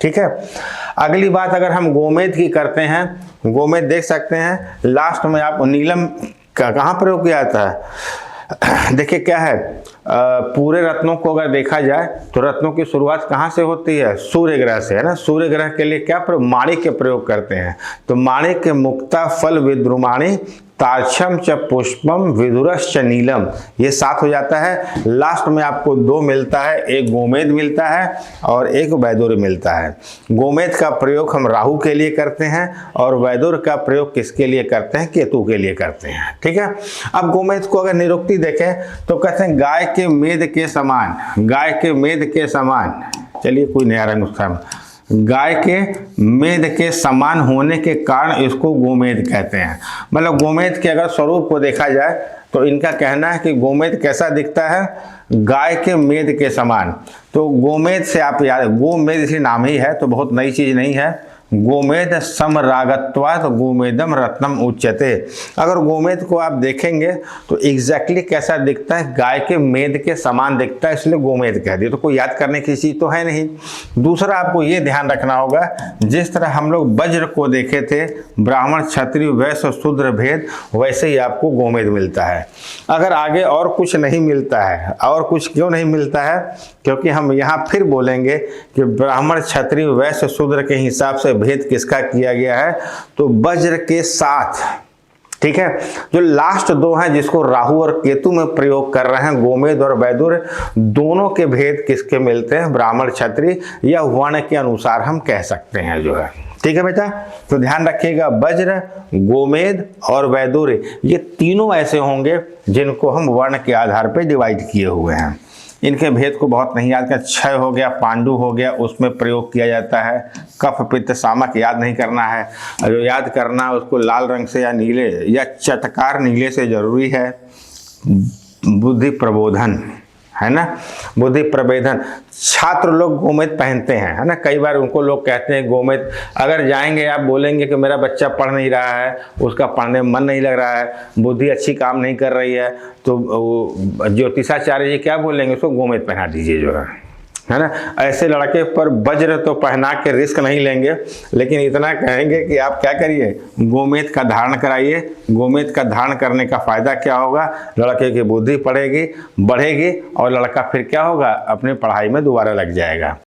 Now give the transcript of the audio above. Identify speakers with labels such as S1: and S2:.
S1: ठीक है। अगली बात अगर हम गोमेद की करते हैं, गोमेद देख सकते हैं लास्ट में आप नीलम का कहाँ प्रयोग किया जाता है। देखिए क्या है, पूरे रत्नों को अगर देखा जाए तो रत्नों की शुरुआत कहाँ से होती है, सूर्य ग्रह से, है ना। सूर्य ग्रह के लिए क्या प्रयोग, माणिक के प्रयोग करते हैं। तो माणिक के मुक्ता फल विद्रुमाणी तारछम च पुष्पम विधुरश्च नीलम, ये 7 हो जाता है। लास्ट में आपको 2 मिलता है, एक गोमेद मिलता है और एक वैदुर्य मिलता है। गोमेद का प्रयोग हम राहु के लिए करते हैं और वैदुर्य का प्रयोग किसके लिए करते हैं, केतु के लिए करते हैं। ठीक है। अब गोमेद को अगर निरुक्ति देखें तो कहते हैं गाय के मेद के समान, गाय के मेद के समान, चलिए कोई नया रंग उसका, गाय के मेद के समान होने के कारण इसको गोमेद कहते हैं। मतलब गोमेद के अगर स्वरूप को देखा जाए तो इनका कहना है कि गोमेद कैसा दिखता है, गाय के मेद के समान। तो गोमेद से आप याद, गोमेद इसी नाम ही है तो बहुत नई चीज नहीं है। गोमेद समरागत्वात् गोमेदम रत्नम उच्यते। अगर गोमेद को आप देखेंगे तो एग्जैक्टली कैसा दिखता है, गाय के मेद के समान दिखता है, इसलिए गोमेद कह दिया। तो कोई याद करने की चीज तो है नहीं। दूसरा आपको ये ध्यान रखना होगा, जिस तरह हम लोग वज्र को देखे थे ब्राह्मण क्षत्रिय वैश्य शूद्र भेद, वैसे ही आपको गोमेद मिलता है। अगर आगे और कुछ नहीं मिलता है, और कुछ क्यों नहीं मिलता है, क्योंकि हम यहाँ फिर बोलेंगे कि ब्राह्मण क्षत्रिय वैश्य शूद्र के हिसाब से भेद किसका किया गया है, तो वज्र के साथ। ठीक है। जो लास्ट 2 हैं जिसको राहु और केतु में प्रयोग कर रहे हैं, गोमेद और वैदुर्य, दोनों के भेद किसके मिलते हैं, ब्राह्मण क्षत्रिय या वर्ण के अनुसार हम कह सकते हैं जो है। ठीक है बेटा, तो ध्यान रखिएगा वज्र, गोमेद और वैदुर्य ये तीनों ऐसे होंगे जिनको हम वर्ण के आधार पर डिवाइड किए हुए हैं। इनके भेद को बहुत नहीं याद करना। क्षय हो गया, पांडु हो गया, उसमें प्रयोग किया जाता है। कफ पित्त सामक याद नहीं करना है, जो याद करना है उसको लाल रंग से या नीले या चटकार नीले से जरूरी है। बुद्धि प्रबोधन, है ना, बुद्धि प्रबोधन। छात्र लोग गोमेद पहनते हैं, है ना। कई बार उनको लोग कहते हैं गोमेद, अगर जाएंगे आप बोलेंगे कि मेरा बच्चा पढ़ नहीं रहा है, उसका पढ़ने में मन नहीं लग रहा है, बुद्धि अच्छी काम नहीं कर रही है, तो ज्योतिषाचार्य जी क्या बोलेंगे, उसको गोमेद पहना दीजिए जो है ना। ऐसे लड़के पर वज्र तो पहना के रिस्क नहीं लेंगे, लेकिन इतना कहेंगे कि आप क्या करिए, गोमेद का धारण कराइए। गोमेद का धारण करने का फायदा क्या होगा, लड़के की बुद्धि बढ़ेगी और लड़का फिर क्या होगा, अपनी पढ़ाई में दोबारा लग जाएगा।